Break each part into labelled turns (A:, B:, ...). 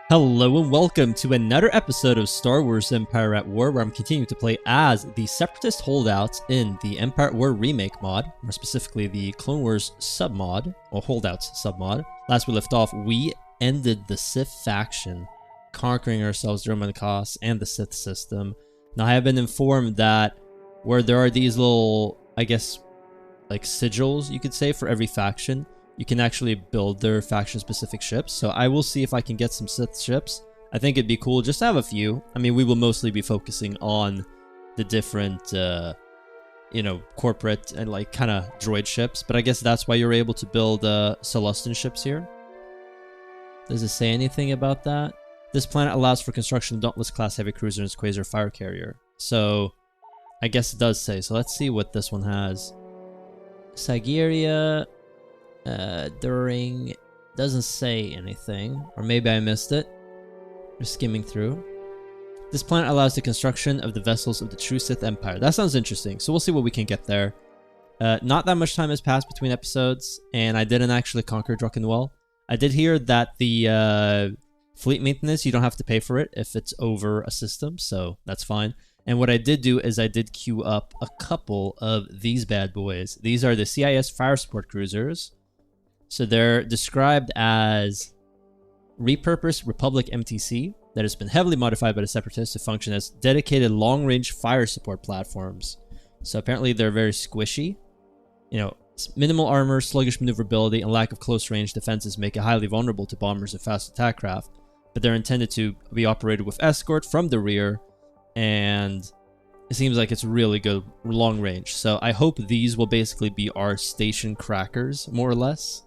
A: Hello and welcome to another episode of Star Wars Empire at War, where I'm continuing to play as the Separatist holdouts in the Empire at War Remake mod, more specifically the Clone Wars submod, or holdouts submod. Last we left off, we ended the Sith faction, conquering ourselves the Roman costs and the Sith system. Now I have been informed that where there are these little, I guess, like sigils, you could say, for every faction, you can actually build their faction-specific ships. So I will see if I can get some Sith ships. I think it'd be cool just to have a few. I mean, we will mostly be focusing on the different, corporate and like kind of droid ships. But I guess that's why you're able to build Celestin ships here. Does it say anything about that? This planet allows for construction of Dauntless-class heavy cruiser and Quasar fire carrier. So I guess it does say. So let's see what this one has. Zygerria... doesn't say anything, or maybe I missed it. Just skimming through. This planet allows the construction of the vessels of the true Sith Empire. That sounds interesting, so we'll see what we can get there. Not that much time has passed between episodes, and I didn't actually conquer Druckenwell. I did hear that the fleet maintenance, you don't have to pay for it if it's over a system, so that's fine. And what I did do is I did queue up a couple of these bad boys. These are the CIS fire support cruisers. So they're described as repurposed Republic MTC that has been heavily modified by the Separatists to function as dedicated long-range fire support platforms. So apparently they're very squishy. You know, minimal armor, sluggish maneuverability, and lack of close-range defenses make it highly vulnerable to bombers and fast attack craft. But they're intended to be operated with escort from the rear, and it seems like it's really good long range. So I hope these will basically be our station crackers, more or less.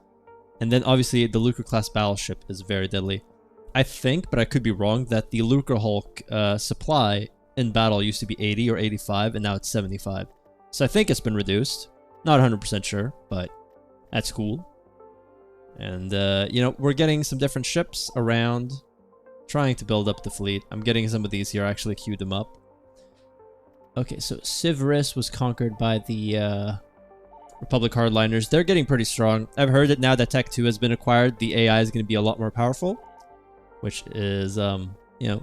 A: And then obviously the Lucre class battleship is very deadly. I think, but I could be wrong, that the Lucre Hulk supply in battle used to be 80 or 85 and now it's 75. So I think it's been reduced. Not 100% sure, but that's cool. And we're getting some different ships around, trying to build up the fleet. I'm getting some of these here. I actually queued them up. Okay, so Separatist was conquered by the Republic hardliners. They're getting pretty strong. I've heard that now that Tech 2 has been acquired, the AI is going to be a lot more powerful, which is, a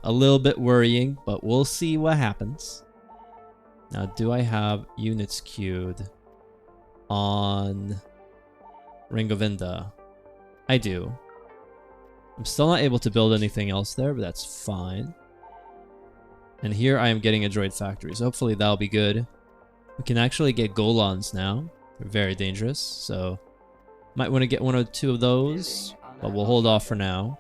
A: little bit worrying, but we'll see what happens. Now, do I have units queued on Ringovinda? I do. I'm still not able to build anything else there, but that's fine. And here I am getting a droid factory, so hopefully that'll be good. We can actually get Golans now. They're very dangerous, so might want to get one or two of those, but we'll hold off for now.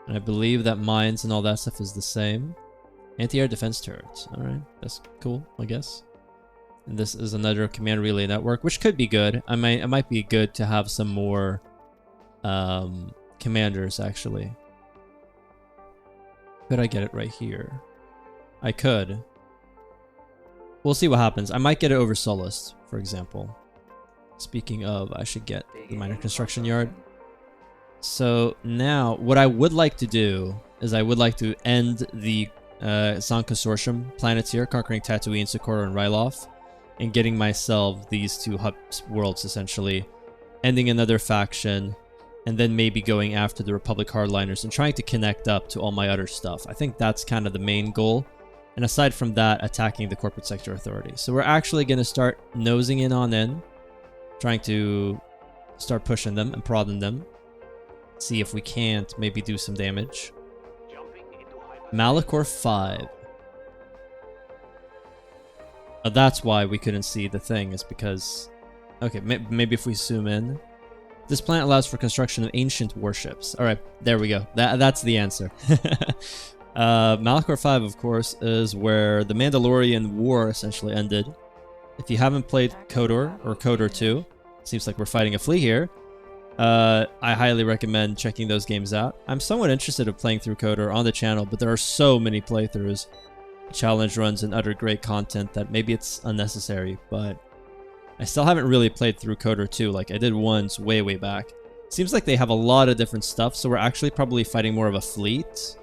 A: And I believe that mines and all that stuff is the same. Anti-air defense turrets. Alright, that's cool, I guess. And this is another command relay network, which could be good. It might be good to have some more commanders, actually. Could I get it right here? I could. We'll see what happens. I might get it over Sullust, for example. Speaking of, I should get the minor construction yard. So now, what I would like to do is I would like to end the Zon Consortium planets here, conquering Tatooine, Socorro, and Ryloth, and getting myself these two hub worlds, essentially. Ending another faction, and then maybe going after the Republic hardliners and trying to connect up to all my other stuff. I think that's kind of the main goal. And aside from that, attacking the corporate sector authority. So we're actually going to start nosing in on in, trying to start pushing them and prodding them. See if we can't maybe do some damage. Malachor V. That's why we couldn't see the thing, is because... Okay, maybe if we zoom in. This planet allows for construction of ancient warships. Alright, there we go. That's the answer. Malachor V, of course, is where the Mandalorian War essentially ended. If you haven't played KOTOR or KOTOR 2, seems like we're fighting a fleet here. I highly recommend checking those games out. I'm somewhat interested in playing through KOTOR on the channel, but there are so many playthroughs, challenge runs, and other great content that maybe it's unnecessary, but I still haven't really played through KOTOR 2 like I did once way back. Seems like they have a lot of different stuff, so we're actually probably fighting more of a fleet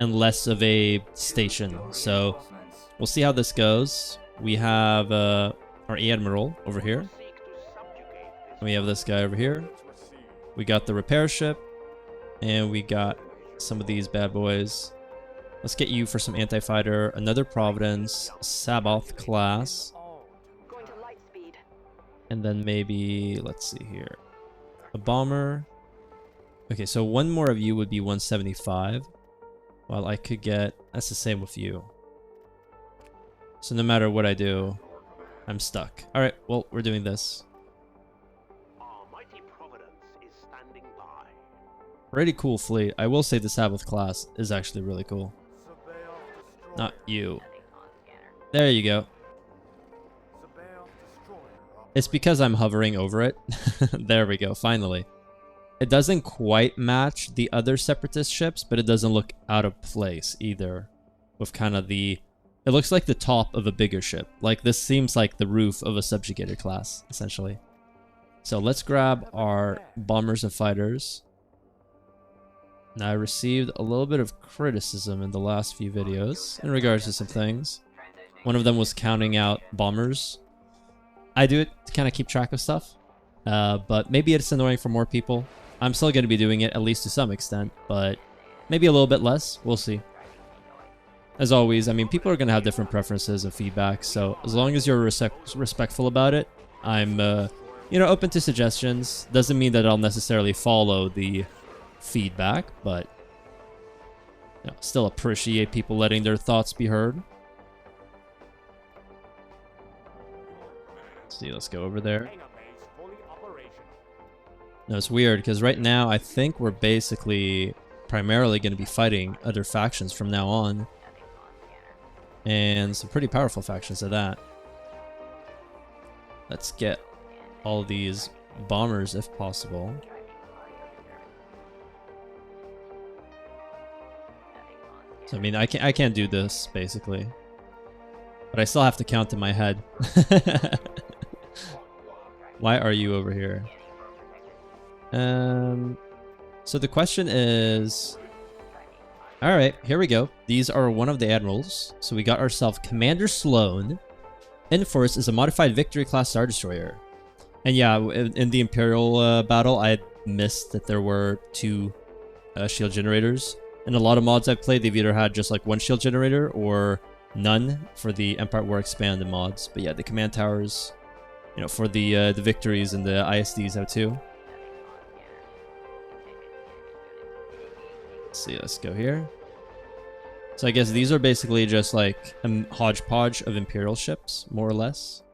A: and less of a station. So we'll see how this goes. We have our Admiral over here. We have this guy over here. We got the repair ship. And we got some of these bad boys. Let's get you for some anti-fighter, another Providence, Sabaoth class. And then maybe, let's see here, a bomber. Okay, so one more of you would be 175. While I could get, that's the same with you. So no matter what I do, I'm stuck. All right, well, we're doing this. Pretty cool fleet. I will say the Sabaoth class is actually really cool. Not you. There you go. It's because I'm hovering over it. There we go, finally. It doesn't quite match the other Separatist ships, but it doesn't look out of place either. With kind of the... It looks like the top of a bigger ship. Like, this seems like the roof of a subjugator class, essentially. So let's grab our bombers and fighters. Now, I received a little bit of criticism in the last few videos in regards to some things. One of them was counting out bombers. I do it to kind of keep track of stuff, but maybe it's annoying for more people. I'm still going to be doing it, at least to some extent, but maybe a little bit less. We'll see. As always, I mean, people are going to have different preferences and feedback, so as long as you're respectful about it, I'm, you know, open to suggestions. Doesn't mean that I'll necessarily follow the feedback, but you know, still appreciate people letting their thoughts be heard. Let's see, let's go over there. No, it's weird because right now I think we're basically primarily going to be fighting other factions from now on. And some pretty powerful factions at that. Let's get all these bombers if possible. So, I mean, I can't do this, basically. But I still have to count in my head. Why are you over here? So the question is... Alright, here we go. These are one of the admirals. So we got ourselves Commander Sloan. Enforce is a modified Victory class Star Destroyer. And yeah, in the Imperial battle, I missed that there were 2 shield generators. In a lot of mods I've played, they've either had just like 1 shield generator or none for the Empire War Expanded mods. But yeah, the command towers, you know, for the victories and the ISDs have 2. Let's see, let's go here. So I guess these are basically just like a hodgepodge of Imperial ships, more or less.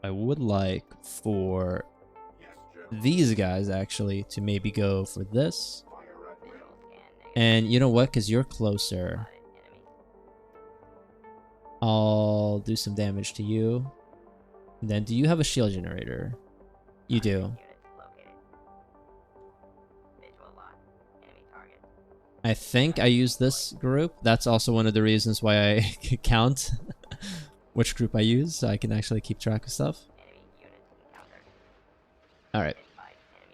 A: I would like for these guys actually to maybe go for this. And you know what? Because you're closer, I'll do some damage to you. And then, do you have a shield generator? You do. I think I use this group. That's also one of the reasons why I count which group I use, so I can actually keep track of stuff. Alright.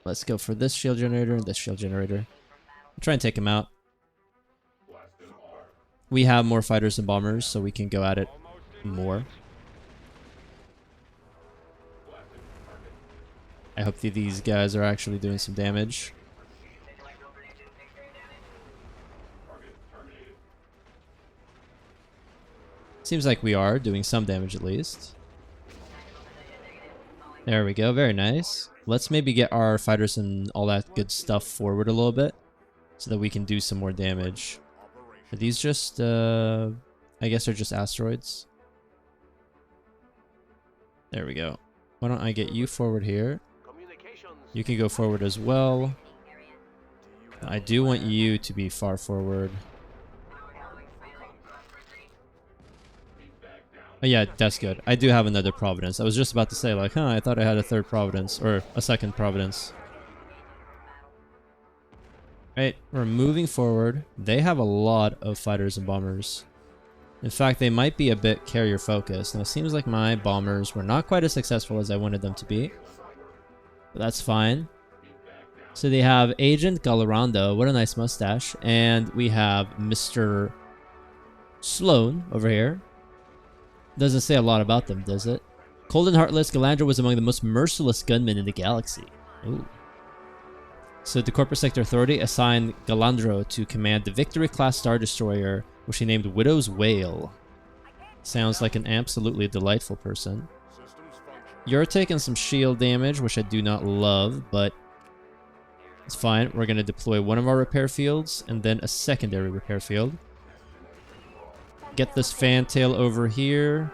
A: Let's go for this shield generator and this shield generator. I'll try and take him out. We have more fighters and bombers, so we can go at it more. I hope that these guys are actually doing some damage. Seems like we are doing some damage at least. There we go, very nice. Let's maybe get our fighters and all that good stuff forward a little bit so that we can do some more damage. Are these just, I guess they're just asteroids. There we go. Why don't I get you forward here? You can go forward as well. I do want you to be far forward. Oh yeah, that's good. I do have another Providence. I was just about to say, like, I thought I had a third Providence, or a second Providence. Right, we're moving forward. They have a lot of fighters and bombers. In fact, they might be a bit carrier focused. Now, it seems like my bombers were not quite as successful as I wanted them to be. But that's fine. So they have Agent Galarando. What a nice mustache. And we have Mr. Sloan over here. Doesn't say a lot about them, does it? Cold and heartless, Galandra was among the most merciless gunmen in the galaxy. Ooh. So the Corporate Sector Authority assigned Galandro to command the Victory-class Star Destroyer, which he named Widow's Wail. Sounds like an absolutely delightful person. You're taking some shield damage, which I do not love, but it's fine. We're going to deploy one of our repair fields and then a secondary repair field. Get this fantail over here.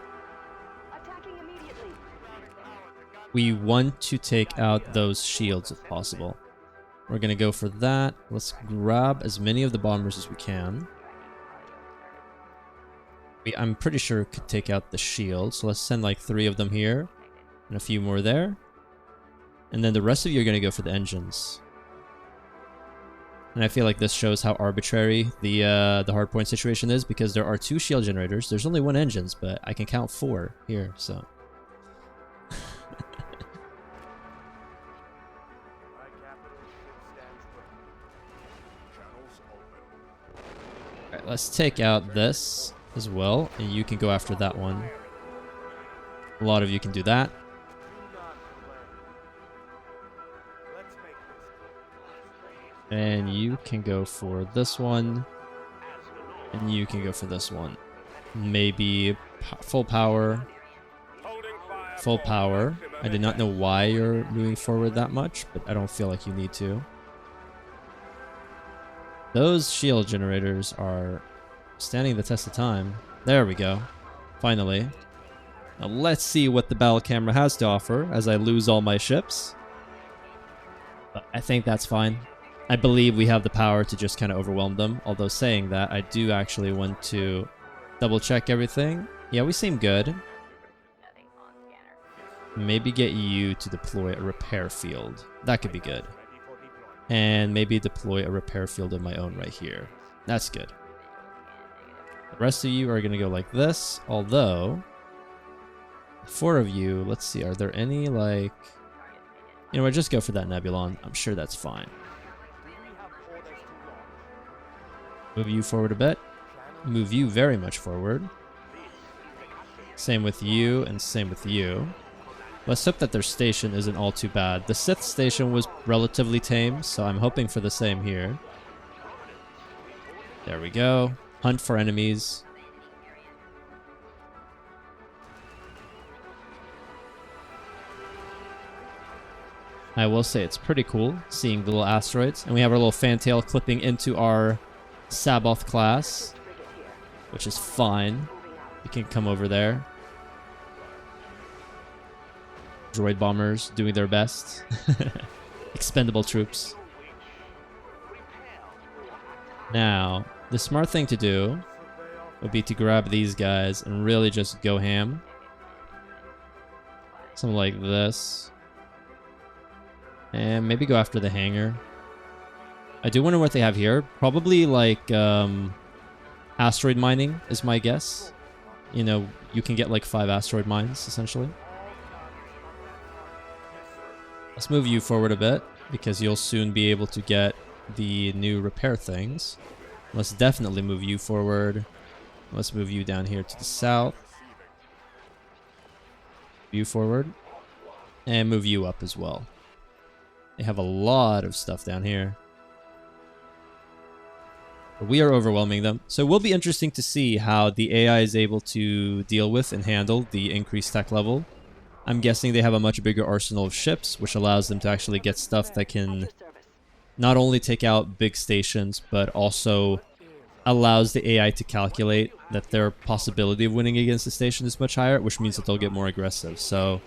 A: We want to take out those shields if possible. We're going to go for that. Let's grab as many of the bombers as we can. I'm pretty sure could take out the shield, so let's send like 3 of them here and a few more there. And then the rest of you are going to go for the engines. And I feel like this shows how arbitrary the hardpoint situation is, because there are 2 shield generators. There's only 1 engines, but I can count 4 here, so... Alright, let's take out this as well, and you can go after that one. A lot of you can do that. And you can go for this one. And you can go for this one. Maybe full power. Full power. I did not know why you're moving forward that much, but I don't feel like you need to. Those shield generators are standing the test of time. There we go. Finally. Now let's see what the battle camera has to offer as I lose all my ships. But I think that's fine. I believe we have the power to just kind of overwhelm them. Although saying that, I do actually want to double check everything. Yeah, we seem good. Maybe get you to deploy a repair field. That could be good. And maybe deploy a repair field of my own right here. That's good. The rest of you are going to go like this. Although, 4 of you, let's see, are there any like... You know what, just go for that Nebulon. I'm sure that's fine. Move you forward a bit. Move you very much forward. Same with you, and same with you. Let's hope that their station isn't all too bad. The Sith station was relatively tame, so I'm hoping for the same here. There we go. Hunt for enemies. I will say it's pretty cool seeing the little asteroids. And we have our little fantail clipping into our Saboth class, which is fine. You can come over there. Droid bombers doing their best. Expendable troops. Now, the smart thing to do would be to grab these guys and really just go ham. Something like this. And maybe go after the hangar. I do wonder what they have here. Probably like asteroid mining is my guess. You know, you can get like 5 asteroid mines essentially. Let's move you forward a bit, because you'll soon be able to get the new repair things. Let's definitely move you forward. Let's move you down here to the south. You forward. And move you up as well. They have a lot of stuff down here. But we are overwhelming them. So it will be interesting to see how the AI is able to deal with and handle the increased tech level. I'm guessing they have a much bigger arsenal of ships, which allows them to actually get stuff that can not only take out big stations, but also allows the AI to calculate that their possibility of winning against the station is much higher, which means that they'll get more aggressive. So,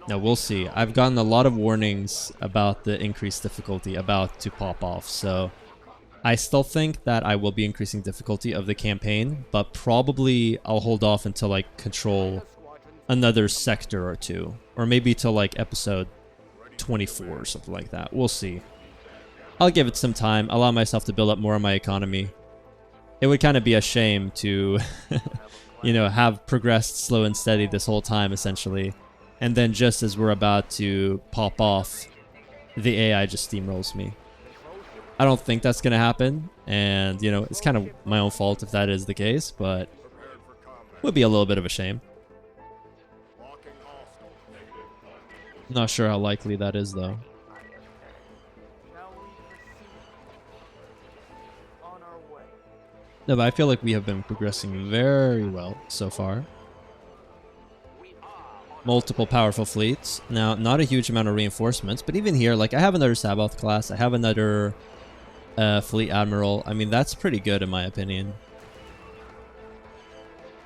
A: now we'll see. I've gotten a lot of warnings about the increased difficulty about to pop off, so I still think that I will be increasing difficulty of the campaign, but probably I'll hold off until I control another sector or 2, or maybe till like episode 24 or something like that. We'll see. I'll give it some time, allow myself to build up more of my economy. It would kind of be a shame to, you know, have progressed slow and steady this whole time essentially, and then just as we're about to pop off, the AI just steamrolls me. I don't think that's gonna happen, and you know, it's kind of my own fault if that is the case, but would be a little bit of a shame. Not sure how likely that is, though. No, but I feel like we have been progressing very well so far. Multiple powerful fleets. Now, not a huge amount of reinforcements, but even here, like, I have another Sabaoth class. I have another fleet admiral. I mean, that's pretty good in my opinion.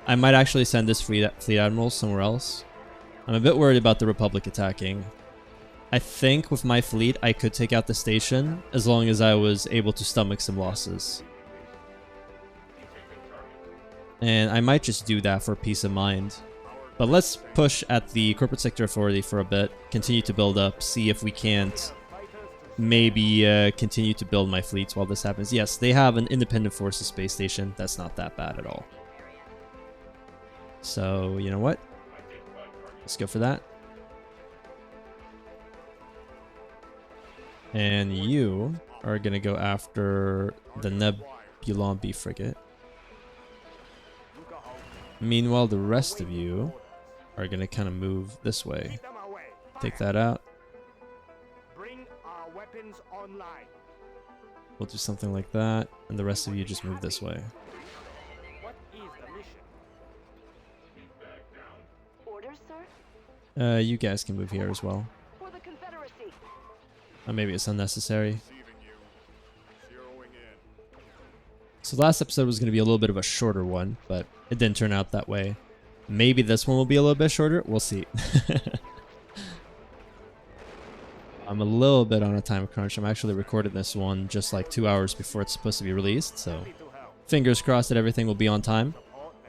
A: I might actually send this fleet admiral somewhere else. I'm a bit worried about the Republic attacking. I think with my fleet, I could take out the station as long as I was able to stomach some losses. And I might just do that for peace of mind. But let's push at the Corporate Sector Authority for a bit, continue to build up, see if we can't maybe continue to build my fleets while this happens. Yes, they have an independent forces space station. That's not that bad at all. So, you know what? Let's go for that. And you are going to go after the Nebulon B frigate. Meanwhile, the rest of you are going to kind of move this way. Take that out. We'll do something like that, and the rest of you just move this way. You guys can move here as well. Maybe it's unnecessary. So last episode was going to be a little bit of a shorter one, but it didn't turn out that way. Maybe this one will be a little bit shorter. We'll see. I'm a little bit on a time crunch. I'm actually recording this one just like 2 hours before it's supposed to be released. So fingers crossed that everything will be on time.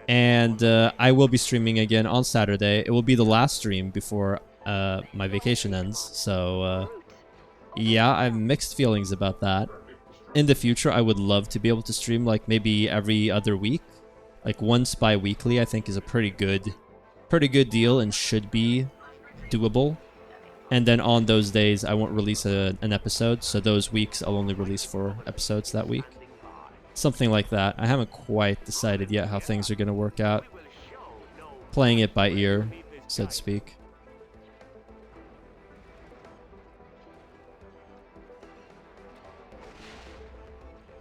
A: And I will be streaming again on Saturday. It will be the last stream before my vacation ends. So yeah, I have mixed feelings about that. In the future, I would love to be able to stream like maybe every other week. Like once bi-weekly, I think is a pretty good deal and should be doable. And then on those days, I won't release an episode. So those weeks, I'll only release 4 episodes that week. Something like that. I haven't quite decided yet how things are going to work out. Playing it by ear, so to speak.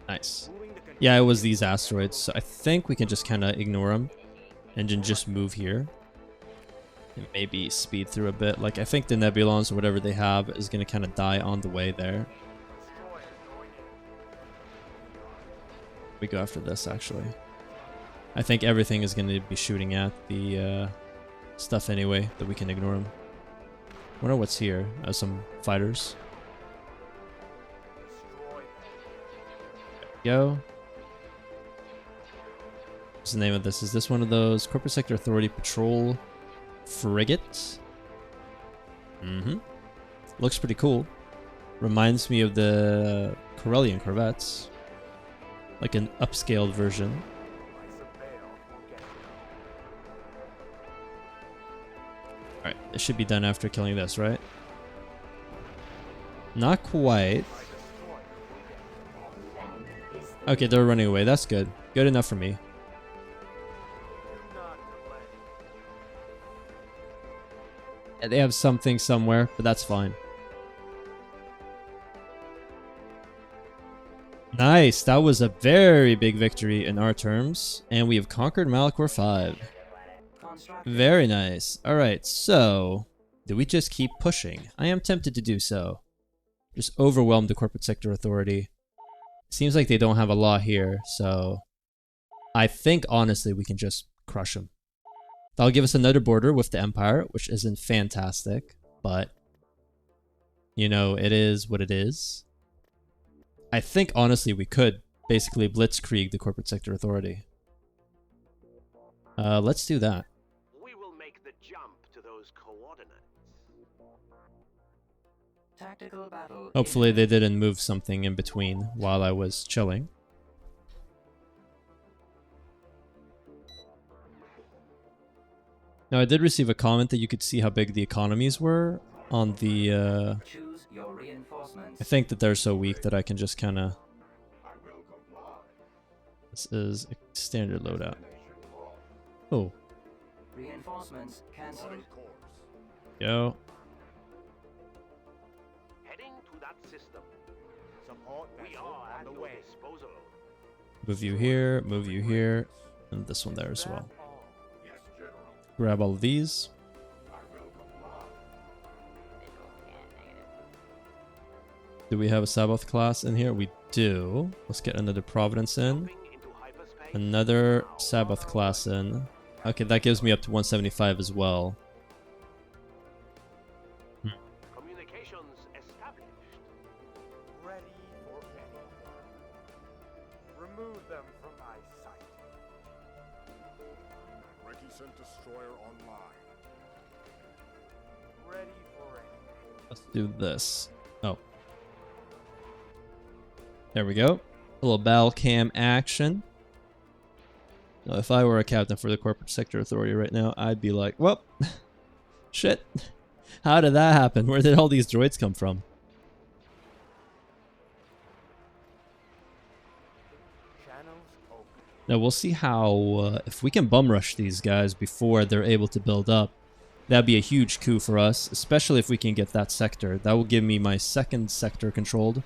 A: Nice. Yeah, it was these asteroids, so I think we can just kind of ignore them and then just move here. And maybe speed through a bit. Like, I think the Nebulons or whatever they have is going to kind of die on the way there. We go after this, actually. I think everything is going to be shooting at the stuff anyway, that we can ignore them. I wonder what's here. Some fighters. Go. What's the name of this? Is this one of those Corporate Sector Authority Patrol frigates? Looks pretty cool. Reminds me of the Corellian corvettes. Like an upscaled version. Alright, it should be done after killing this, right? Not quite. Okay, they're running away. That's good. Good enough for me. Yeah, they have something somewhere, but that's fine. Nice. That was a very big victory in our terms. And we have conquered Malachor V. Very nice. Alright, so do we just keep pushing? I am tempted to do so. Just overwhelm the Corporate Sector Authority. Seems like they don't have a lot here, so I think honestly we can just crush them. That'll give us another border with the Empire, which isn't fantastic, but you know, it is what it is. I think honestly we could basically blitzkrieg the Corporate Sector Authority. Let's do that.
B: We will make the jump to those coordinates.
C: Tactical battle.
A: Hopefully they didn't move something in between while I was chilling. Now I did receive a comment that you could see how big the economies were on the
C: Choose your reinforcements.
A: I think that they're so weak that I can just kind of... This is a standard loadout. Oh.
C: Reinforcements cancelled.
A: Yo.
B: Heading to that system. Support we are at your disposal.
A: Move you here, and this one there as well. Grab all of these. Do we have a Sabbath class in here? We do. Let's get another Providence in. Another Sabbath class in. Okay, that gives me up to 175 as well.
B: Communications established.
D: Ready for any. Remove them from my sight.
E: Reticent destroyer online.
D: Ready for any.
A: Let's do this. Oh. There we go. A little battle cam action. Now, if I were a captain for the Corporate Sector Authority right now, I'd be like, well, shit. How did that happen? Where did all these droids come from?
D: Channels open.
A: Now, we'll see how, if we can bum rush these guys before they're able to build up, that'd be a huge coup for us, especially if we can get that sector. That will give me my second sector controlled.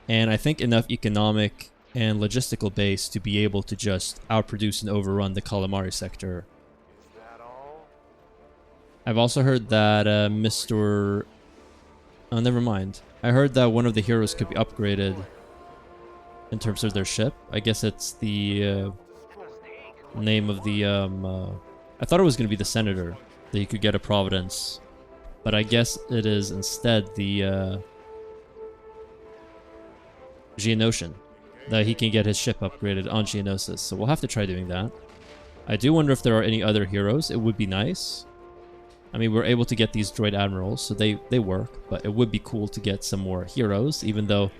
A: And I think enough economic and logistical base to be able to just outproduce and overrun the Calamari sector.
D: Is that all?
A: I've also heard that Mr. Oh, never mind. I heard that one of the heroes could be upgraded in terms of their ship. I guess it's the name of the... I thought it was going to be the Senator, that you could get a Providence. But I guess it is instead the... Geonosian, that he can get his ship upgraded on Geonosis, so we'll have to try doing that. I do wonder if there are any other heroes. It would be nice. I mean, we're able to get these droid admirals, so they work, but it would be cool to get some more heroes, even though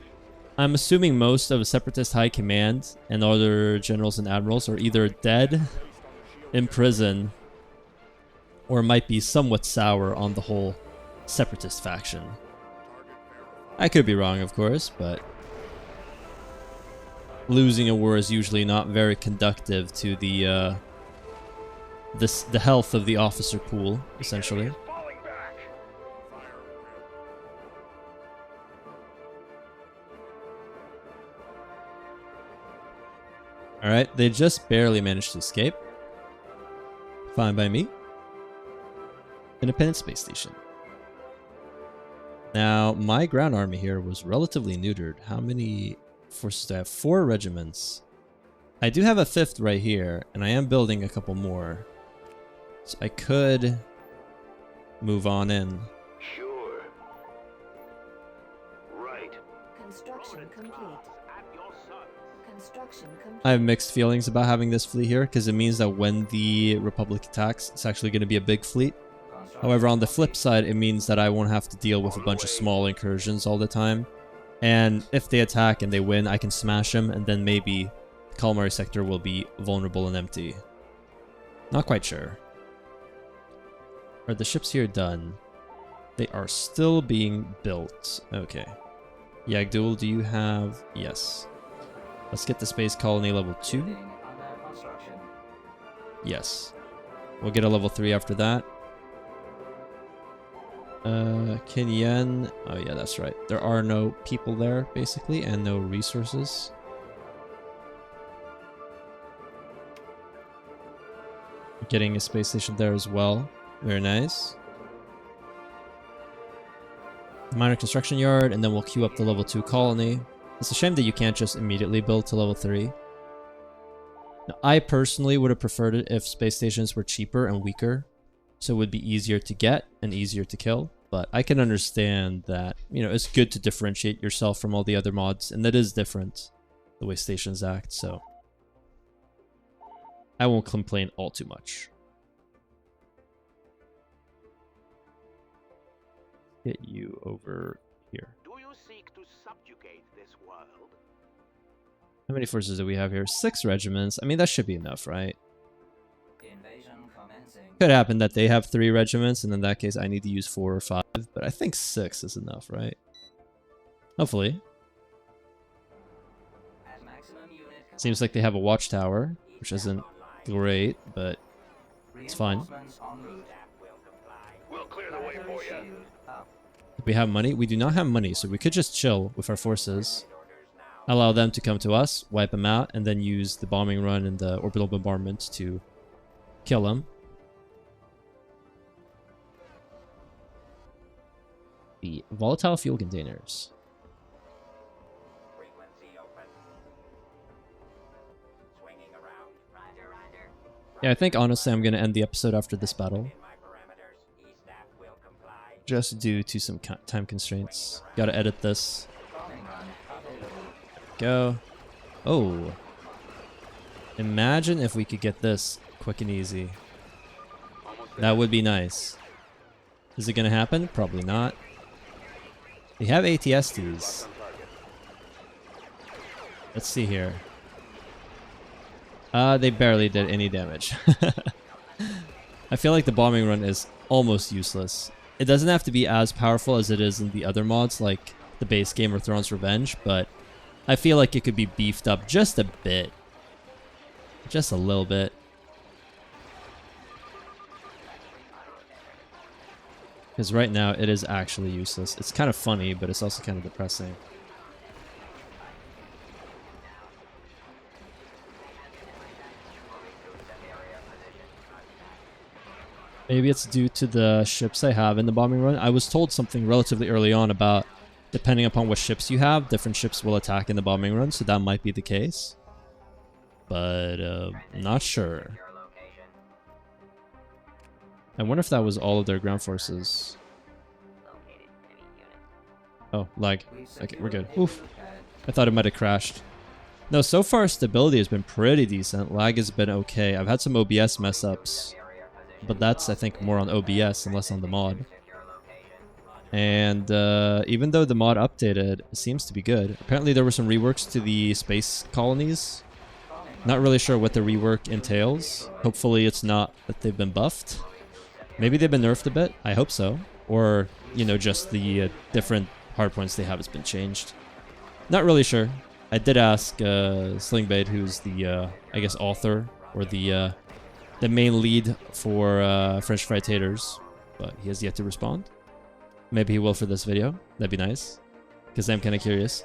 A: I'm assuming most of the Separatist High Command and other generals and admirals are either dead, in prison, or might be somewhat sour on the whole Separatist faction. I could be wrong, of course, but losing a war is usually not very conductive to the the health of the officer pool, essentially.
B: Falling back.
A: Alright, they just barely managed to escape. Fine by me. Independent Space Station. Now, my ground army here was relatively neutered. How many forces do I have? 4 regiments. I do have a 5th right here, and I am building a couple more. So I could move on in.
B: Sure. Right.
F: Construction complete.
B: At your service.
F: Construction complete.
A: I have mixed feelings about having this fleet here, because it means that when the Republic attacks, it's actually going to be a big fleet. However, on the flip side, it means that I won't have to deal with a bunch of small incursions all the time. And if they attack and they win, I can smash them, and then maybe the Calamari sector will be vulnerable and empty. Not quite sure. Are the ships here done? They are still being built. Okay. Yagdul, do you have... Yes. Let's get the Space Colony level 2.
C: Building under construction.
A: Yes. We'll get a level 3 after that. Kinyen. Oh yeah, that's right. There are no people there, basically, and no resources. Getting a space station there as well. Very nice. Minor construction yard, and then we'll queue up the level 2 colony. It's a shame that you can't just immediately build to level 3. Now, I personally would have preferred it if space stations were cheaper and weaker, so it would be easier to get and easier to kill. But I can understand that, you know, it's good to differentiate yourself from all the other mods, and that is different, the way stations act, so I won't complain all too much. Get you over here.
B: Do you seek to subjugate this world?
A: How many forces do we have here? 6 regiments. I mean, that should be enough, right?
C: Invasion commencing.
A: Could happen that they have 3 regiments, and in that case I need to use 4 or 5, but I think 6 is enough, right? Hopefully.
C: At maximum unit
A: Seems like they have a watchtower, which isn't great, but it's fine.
C: Reinforcements en route.
B: We'll clear the way for you.
C: Shield up.
A: We have money? We do not have money, so we could just chill with our forces. allow them to come to us, wipe them out, and then use the bombing run and the orbital bombardment to kill them. The volatile fuel containers.
B: Frequency open. Swinging around.
C: Roger, roger.
A: Yeah, I think honestly I'm going to end the episode after this battle.
B: In my parameters, E-staff will comply.
A: Just due to some time constraints. Gotta edit this.
C: Bombing run available.
A: Go. Oh. Imagine if we could get this quick and easy. That would be nice. Is it gonna happen? Probably not. They have ATSTs. Let's see here. They barely did any damage. I feel like the bombing run is almost useless. It doesn't have to be as powerful as it is in the other mods, like the base game or Thrawn's Revenge, but I feel like it could be beefed up just a bit. Just a little bit. Because right now it is actually useless. It's kind of funny, but it's also kind of depressing. Maybe it's due to the ships I have in the bombing run. I was told something relatively early on about depending upon what ships you have, different ships will attack in the bombing run, so that might be the case. But not sure. I wonder if that was all of their ground forces. Oh, lag. Okay, we're good. Oof. I thought it might have crashed. No, so far stability has been pretty decent. Lag has been okay. I've had some OBS mess ups, but that's, I think, more on OBS and less on the mod. And even though the mod updated, it seems to be good. Apparently there were some reworks to the space colonies. Not really sure what the rework entails. Hopefully it's not that they've been buffed. Maybe they've been nerfed a bit. I hope so. Or, you know, just the different hardpoints they have has been changed. Not really sure. I did ask Slingbait, who's the, I guess, author or the main lead for French Fried Taters, but he has yet to respond. Maybe he will for this video. That'd be nice, because I'm kind of curious.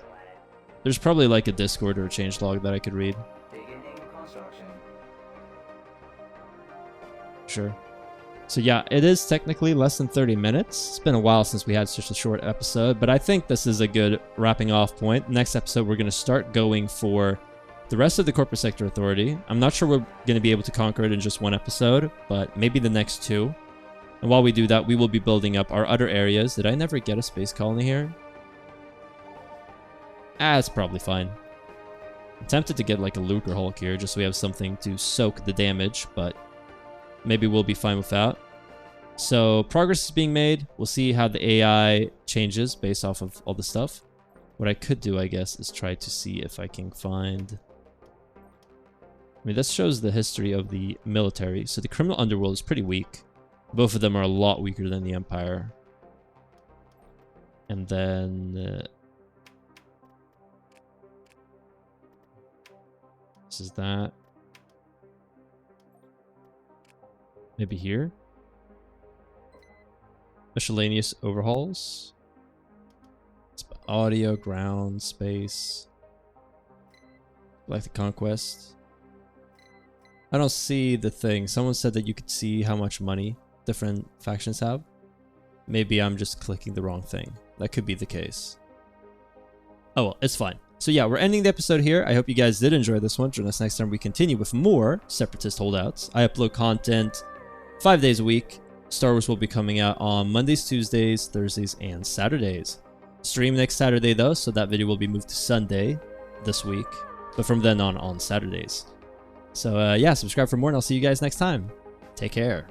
A: There's probably like a Discord or a changelog that I could read.
C: Beginning construction.
A: Sure. So yeah, it is technically less than 30 minutes. It's been a while since we had such a short episode, but I think this is a good wrapping off point. Next episode, we're going to start going for the rest of the Corporate Sector Authority. I'm not sure we're going to be able to conquer it in just one episode, but maybe the next two. And while we do that, we will be building up our other areas. Did I never get a space colony here? It's probably fine. I'm tempted to get like a Lucre Hulk here, just so we have something to soak the damage, but maybe we'll be fine without. So progress is being made. We'll see how the AI changes based off of all the stuff. What I could do, I guess, is try to see if I can find... I mean, this shows the history of the military. So the criminal underworld is pretty weak. Both of them are a lot weaker than the Empire. And then... this is that. Maybe here? Miscellaneous overhauls. Audio, ground, space. Galactic Conquest. I don't see the thing. Someone said that you could see how much money different factions have. Maybe I'm just clicking the wrong thing. That could be the case. Oh well, it's fine. So yeah, we're ending the episode here. I hope you guys did enjoy this one. Join us next time we continue with more Separatist Holdouts. I upload content 5 days a week. Star Wars will be coming out on Mondays, Tuesdays, Thursdays, and Saturdays. Stream next Saturday though, so that video will be moved to Sunday this week. But from then on Saturdays. So yeah, subscribe for more and I'll see you guys next time. Take care.